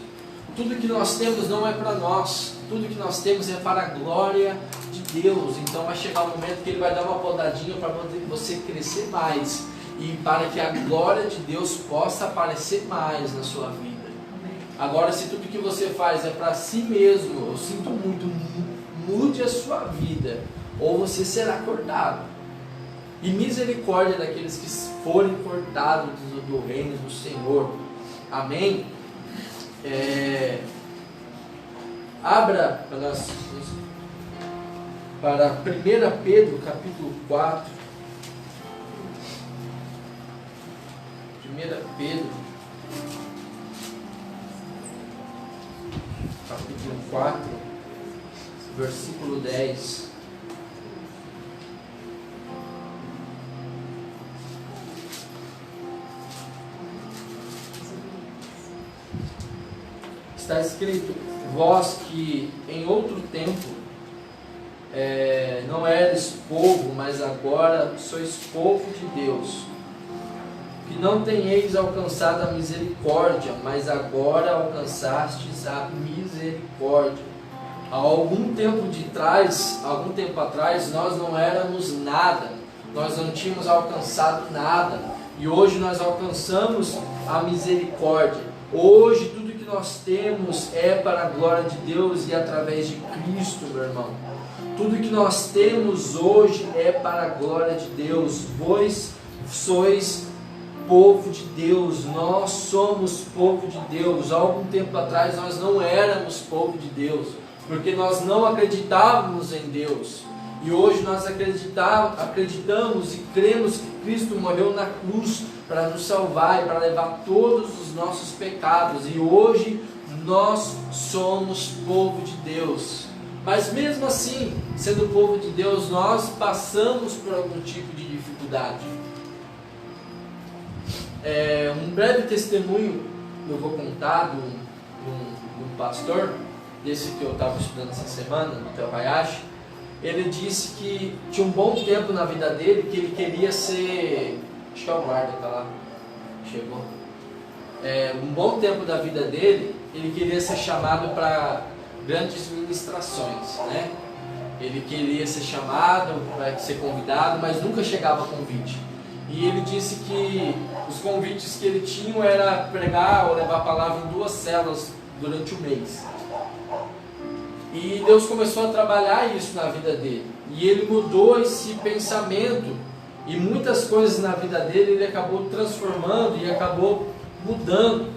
Tudo que nós temos não é para nós. Tudo que nós temos é para a glória de Deus. Então vai chegar um momento que Ele vai dar uma podadinha para você crescer mais, e para que a glória de Deus possa aparecer mais na sua vida. Agora, se tudo que você faz é para si mesmo, eu sinto muito, mude a sua vida, ou você será cortado. E misericórdia daqueles que forem cortados do reino do Senhor. Amém? Abra para 1 Pedro capítulo 4. 1 Pedro capítulo 4, versículo 10. Está escrito: vós que em outro tempo não eres povo, mas agora sois povo de Deus, que não tenheis alcançado a misericórdia, mas agora alcançastes a misericórdia. Há algum tempo atrás, nós não éramos nada, nós não tínhamos alcançado nada, e hoje nós alcançamos a misericórdia. Hoje tudo que nós temos é para a glória de Deus e através de Cristo, meu irmão. Tudo que nós temos hoje é para a glória de Deus. Vós sois povo de Deus, nós somos povo de Deus. Há algum tempo atrás nós não éramos povo de Deus, porque nós não acreditávamos em Deus. E hoje nós acreditamos e cremos que Cristo morreu na cruz para nos salvar e para levar todos os nossos pecados. E hoje nós somos povo de Deus. Mas mesmo assim, sendo povo de Deus, nós passamos por algum tipo de dificuldade. Um breve testemunho eu vou contar de um pastor, desse que eu estava estudando essa semana, no Theo Hayashi. Ele disse que tinha um bom tempo na vida dele que ele queria ser, acho que é o guarda, tá lá, chegou. Um bom tempo da vida dele, ele queria ser chamado para grandes ministrações, né? Ele queria ser chamado, para ser convidado, mas nunca chegava convite. E ele disse que os convites que ele tinha era pregar ou levar a palavra em 2 células durante o mês. E Deus começou a trabalhar isso na vida dele. E ele mudou esse pensamento. E muitas coisas na vida dele ele acabou transformando e acabou mudando.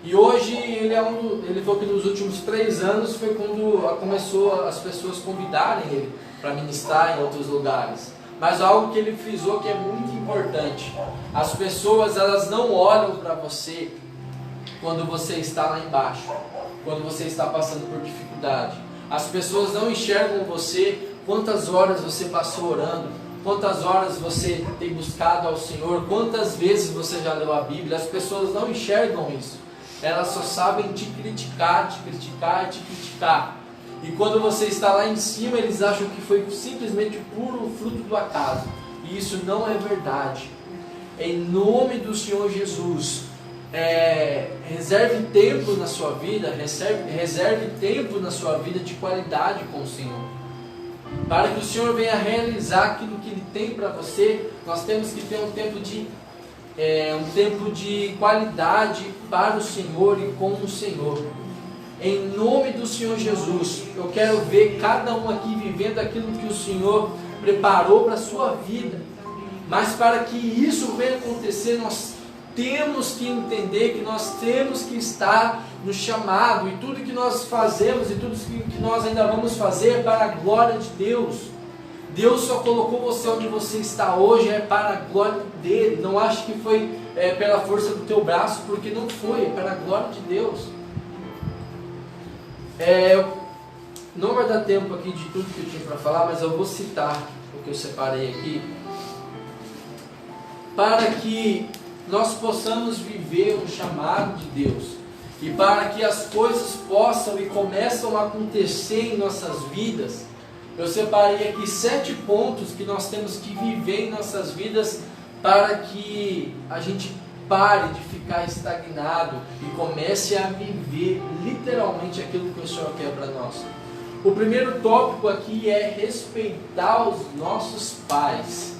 E hoje ele falou que nos últimos 3 anos foi quando começou as pessoas convidarem ele para ministrar em outros lugares. Mas algo que ele frisou que é muito importante: as pessoas, elas não olham para você quando você está lá embaixo, quando você está passando por dificuldade. As pessoas não enxergam você quantas horas você passou orando, quantas horas você tem buscado ao Senhor, quantas vezes você já leu a Bíblia. As pessoas não enxergam isso. Elas só sabem te criticar, te criticar e te criticar. E quando você está lá em cima, eles acham que foi simplesmente puro fruto do acaso. E isso não é verdade. Em nome do Senhor Jesus, reserve tempo na sua vida, reserve tempo na sua vida de qualidade com o Senhor. Para que o Senhor venha realizar aquilo que Ele tem para você, nós temos que ter um tempo de qualidade para o Senhor e com o Senhor. Em nome do Senhor Jesus, eu quero ver cada um aqui vivendo aquilo que o Senhor preparou para a sua vida. Mas para que isso venha acontecer, nós temos que entender que nós temos que estar no chamado. E tudo que nós fazemos e tudo que nós ainda vamos fazer é para a glória de Deus. Deus só colocou você onde você está hoje para a glória dele. Não ache que foi pela força do teu braço, porque não foi, é para a glória de Deus. Não vai dar tempo aqui de tudo que eu tinha para falar, mas eu vou citar o que eu separei aqui, para que nós possamos viver um chamado de Deus, e para que as coisas possam e começam a acontecer em nossas vidas. Eu separei aqui 7 pontos que nós temos que viver em nossas vidas para que a gente pare de ficar estagnado e comece a viver literalmente aquilo que o Senhor quer para nós. O primeiro tópico aqui é respeitar os nossos pais.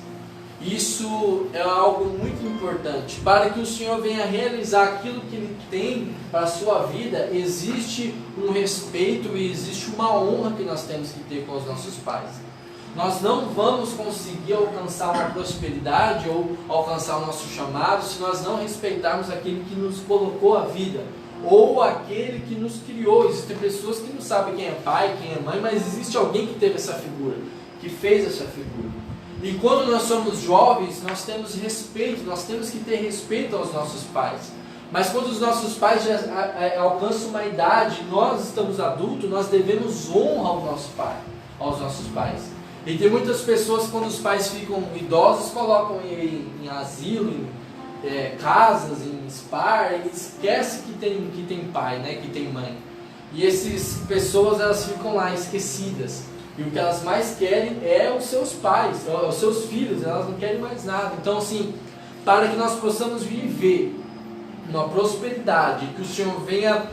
Isso é algo muito importante. Para que o Senhor venha realizar aquilo que Ele tem para a sua vida, existe um respeito e existe uma honra que nós temos que ter com os nossos pais. Nós não vamos conseguir alcançar uma prosperidade ou alcançar o nosso chamado se nós não respeitarmos aquele que nos colocou a vida, ou aquele que nos criou. Existem pessoas que não sabem quem é pai, quem é mãe, mas existe alguém que teve essa figura, que fez essa figura. E quando nós somos jovens, nós temos respeito, nós temos que ter respeito aos nossos pais. Mas quando os nossos pais já alcançam uma idade, nós estamos adultos, nós devemos honra aos nossos pais. E tem muitas pessoas, quando os pais ficam idosos, colocam em asilo, casas em Spar e esquece que tem pai, né, que tem mãe. E essas pessoas, elas ficam lá esquecidas. E o que elas mais querem é os seus pais, os seus filhos, elas não querem mais nada. Então, assim, para que nós possamos viver uma prosperidade, que o Senhor venha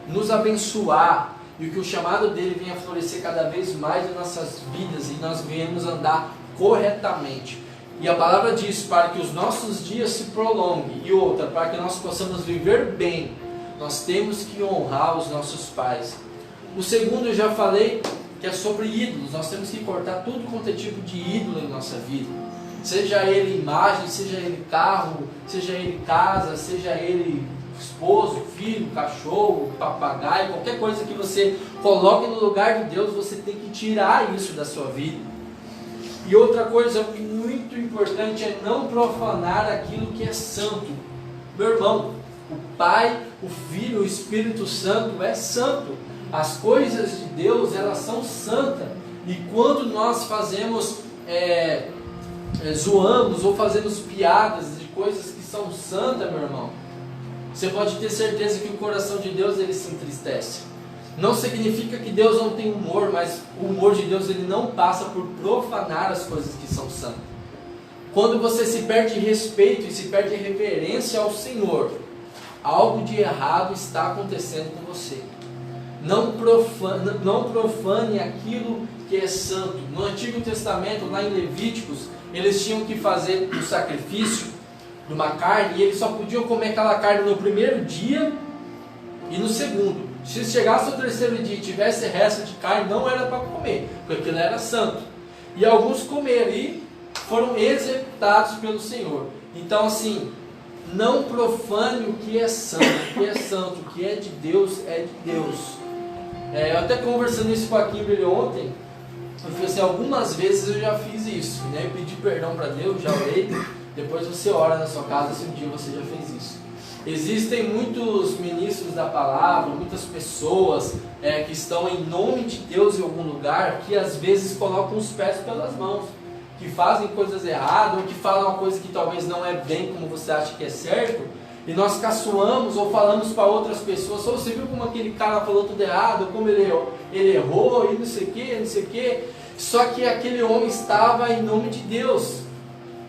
nos abençoar, e que o chamado dele venha florescer cada vez mais em nossas vidas, e nós venhamos andar corretamente. E a palavra diz, para que os nossos dias se prolonguem, e outra, para que nós possamos viver bem, nós temos que honrar os nossos pais. O segundo eu já falei, que é sobre ídolos. Nós temos que cortar tudo quanto é tipo de ídolo em nossa vida. Seja ele imagem, seja ele carro, seja ele casa, seja ele esposo, filho, cachorro, papagaio, qualquer coisa que você coloque no lugar de Deus, você tem que tirar isso da sua vida. E outra coisa muito importante é não profanar aquilo que é santo. Meu irmão, o Pai, o Filho, o Espírito Santo é santo. As coisas de Deus, elas são santas. E quando nós fazemos, zoamos ou fazemos piadas de coisas que são santas, meu irmão, você pode ter certeza que o coração de Deus, ele se entristece. Não significa que Deus não tem humor, mas o humor de Deus, ele não passa por profanar as coisas que são santas. Quando você se perde respeito e se perde reverência ao Senhor, algo de errado está acontecendo com você. Não profane aquilo que é santo. No Antigo Testamento, lá em Levíticos, eles tinham que fazer o sacrifício de uma carne, e eles só podiam comer aquela carne no primeiro dia e no segundo. Se chegasse ao terceiro dia e tivesse resto de carne, não era para comer, porque aquilo era santo. E alguns comeram e foram executados pelo Senhor. Então, assim, não profane o que é santo. O que é santo, o que é de Deus, é de Deus. Eu até conversando isso com a Kimberly ontem, eu falei assim, algumas vezes eu já fiz isso, né? Eu pedi perdão para Deus, já orei. Depois você ora na sua casa se um dia você já fez isso. Existem muitos ministros da palavra, muitas pessoas que estão em nome de Deus em algum lugar, que às vezes colocam os pés pelas mãos, que fazem coisas erradas, ou que falam uma coisa que talvez não é bem como você acha que é certo, e nós caçoamos ou falamos para outras pessoas, você viu como aquele cara falou tudo errado, como ele errou, e não sei o que, não sei o que. Só que aquele homem estava em nome de Deus.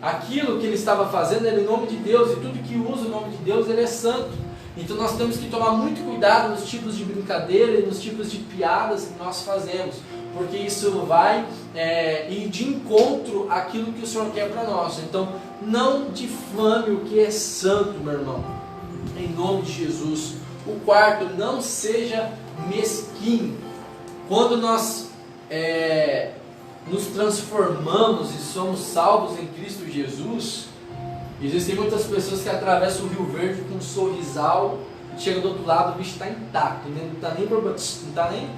Aquilo que ele estava fazendo era em nome de Deus, e tudo que usa o nome de Deus, ele é santo. Então nós temos que tomar muito cuidado nos tipos de brincadeira e nos tipos de piadas que nós fazemos, porque isso vai ir de encontro àquilo que o Senhor quer para nós. Então não difame o que é santo, meu irmão, em nome de Jesus. O quarto, não seja mesquinho. Quando nós nos transformamos e somos salvos em Cristo Jesus, existem muitas pessoas que atravessam o Rio Verde com um sorrisal, chega do outro lado, o bicho está intacto, não está nem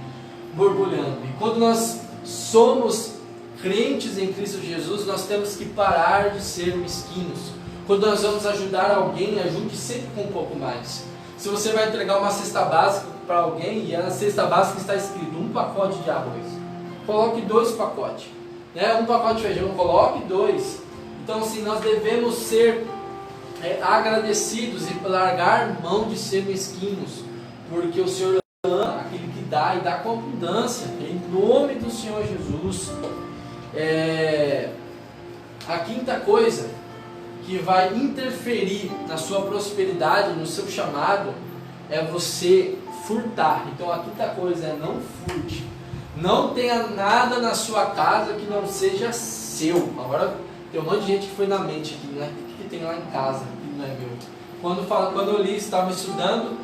borbulhando. E quando nós somos crentes em Cristo Jesus, nós temos que parar de ser mesquinhos. Quando nós vamos ajudar alguém, ajude sempre com um pouco mais. Se você vai entregar uma cesta básica para alguém, e na cesta básica está escrito 1 pacote de arroz, coloque 2 pacotes, né? 1 pacote de feijão, coloque 2. Então, assim, nós devemos ser agradecidos e largar mão de ser mesquinhos, porque o Senhor ama aquele que dá e dá com abundância, em nome do Senhor Jesus. A quinta coisa que vai interferir na sua prosperidade, no seu chamado, é você furtar. Então a quinta coisa é não furte. Não tenha nada na sua casa que não seja seu. Agora tem um monte de gente que foi na mente aqui, né? O que tem lá em casa que não é meu? Quando eu li, estava estudando,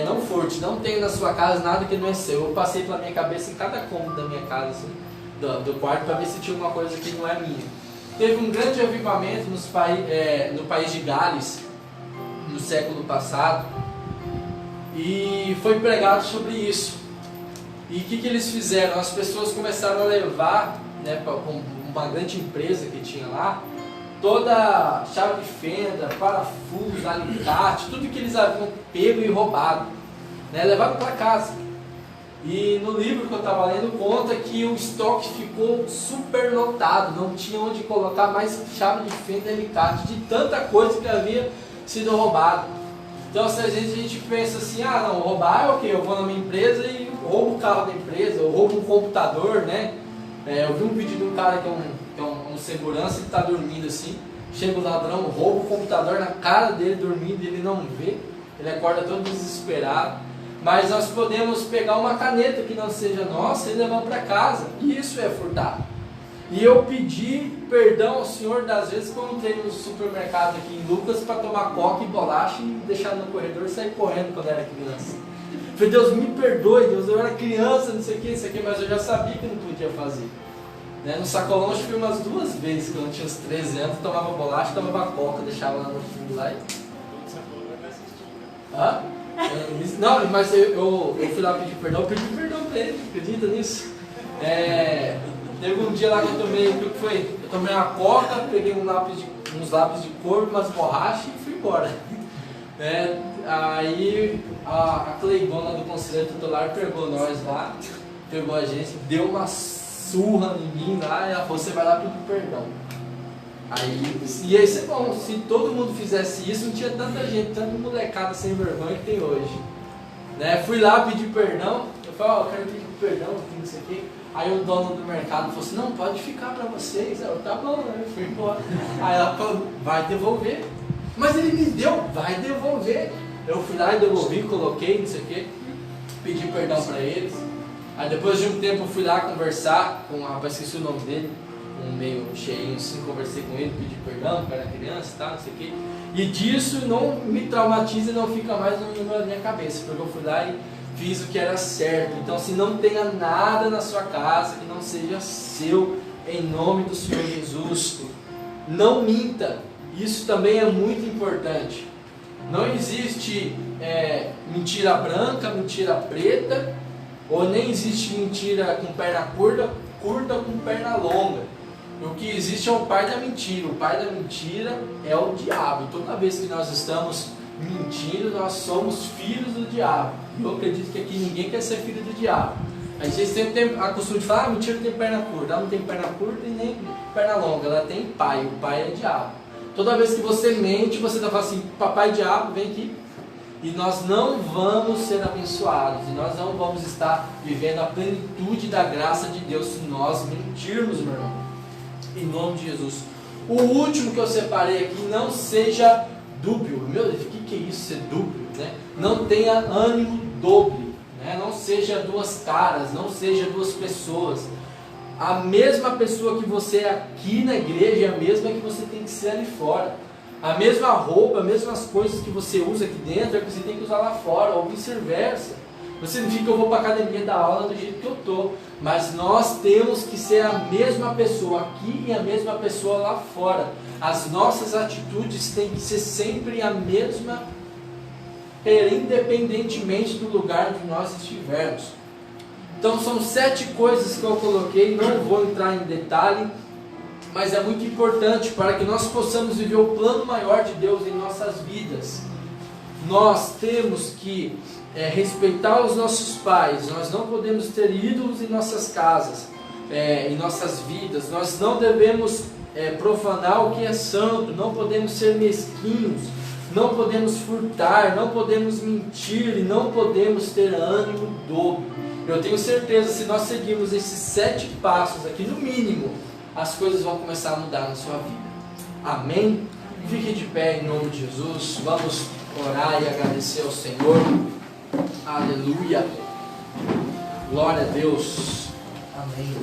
não furte, não tenha na sua casa nada que não é seu. Eu passei pela minha cabeça em cada cômodo da minha casa, assim, do quarto, para ver se tinha alguma coisa que não é minha. Teve um grande avivamento no país de Gales, no século passado, e foi pregado sobre isso. E o que eles fizeram? As pessoas começaram a levar, né, para uma grande empresa que tinha lá, toda chave de fenda, parafuso, alicate, tudo que eles haviam pego e roubado, né, levaram para casa. E no livro que eu estava lendo conta que o estoque ficou super lotado, não tinha onde colocar mais chave de fenda e alicate, de tanta coisa que havia sido roubado. Então às vezes a gente pensa assim, ah não, roubar é o quê? Eu vou na minha empresa e roubo o carro da empresa, eu roubo um computador, né? Eu vi um vídeo de um cara que é um segurança que está dormindo assim, chega o ladrão, rouba o computador na cara dele dormindo, ele não vê, ele acorda todo desesperado. Mas nós podemos pegar uma caneta que não seja nossa e levar para casa. Isso é furtar. E eu pedi perdão ao Senhor das vezes que eu entrei no supermercado aqui em Lucas para tomar coca e bolacha e deixar no corredor e sair correndo quando eu era criança. Falei, Deus me perdoe, Deus, eu era criança, não sei o que, mas eu já sabia que não podia fazer. No sacolão acho que fui umas 2 vezes, quando eu tinha uns 13 anos, tomava bolacha, tomava coca, deixava lá no fundo lá e... Hã? Não, mas eu fui lá pedir perdão para ele, acredita nisso? Teve um dia lá que eu tomei, o que foi? Eu tomei uma coca, peguei uns lápis de cor, umas borrachas e fui embora. Aí a Cleibona do Conselho Tutelar pegou nós lá, pegou a gente, deu uma surra em mim lá e ela falou, você vai lá pedir perdão. E aí isso é bom, se todo mundo fizesse isso, não tinha tanta gente, tanta molecada sem vergonha que tem hoje. Fui lá pedir perdão, eu falei, eu quero pedir perdão, não sei o quê. Aí o dono do mercado falou assim, não, pode ficar pra vocês. Eu, tá bom, eu fui embora. Aí ela falou, vai devolver. Mas ele me deu, vai devolver. Eu fui lá e devolvi, coloquei, não sei o quê, pedi perdão pra eles. Aí depois de um tempo eu fui lá conversar com um rapaz, esqueci o nome dele, meio cheinho assim, conversei com ele, pedi perdão, porque era criança e tal, não sei o quê. E disso não me traumatiza e não fica mais na minha cabeça, porque eu fui lá e fiz o que era certo. Então assim, não tenha nada na sua casa que não seja seu, em nome do Senhor Jesus. Não minta, isso também é muito importante. Não existe mentira branca, mentira preta, ou nem existe mentira com perna curta com perna longa. O que existe é o pai da mentira. O pai da mentira é o diabo. E toda vez que nós estamos mentindo, nós somos filhos do diabo. Eu acredito que aqui ninguém quer ser filho do diabo. A gente sempre tem a costume de falar, a mentira tem perna curta. Ela não tem perna curta e nem perna longa. Ela tem pai. O pai é diabo. Toda vez que você mente, você está falando assim, papai diabo, vem aqui. E nós não vamos ser abençoados. E nós não vamos estar vivendo a plenitude da graça de Deus se nós mentirmos, meu irmão. Em nome de Jesus. O último que eu separei aqui, não seja dúbio. Meu Deus, o que é isso, ser dúbio? Não tenha ânimo doble. Não seja 2 caras, não seja 2 pessoas. A mesma pessoa que você é aqui na igreja é a mesma que você tem que ser ali fora. A mesma roupa, as mesmas coisas que você usa aqui dentro é que você tem que usar lá fora, ou vice-versa. Não significa que eu vou para a academia dar aula do jeito que eu estou, mas nós temos que ser a mesma pessoa aqui e a mesma pessoa lá fora. As nossas atitudes têm que ser sempre a mesma, independentemente do lugar onde nós estivermos. Então são 7 coisas que eu coloquei, não vou entrar em detalhe, mas é muito importante para que nós possamos viver o plano maior de Deus em nossas vidas. Nós temos que respeitar os nossos pais, nós não podemos ter ídolos em nossas casas, em nossas vidas, nós não devemos profanar o que é santo, não podemos ser mesquinhos, não podemos furtar, não podemos mentir e não podemos ter ânimo dobro. Eu tenho certeza, se nós seguirmos esses 7 passos aqui, no mínimo, as coisas vão começar a mudar na sua vida. Amém? Fique de pé em nome de Jesus. Vamos orar e agradecer ao Senhor. Aleluia. Glória a Deus. Amém.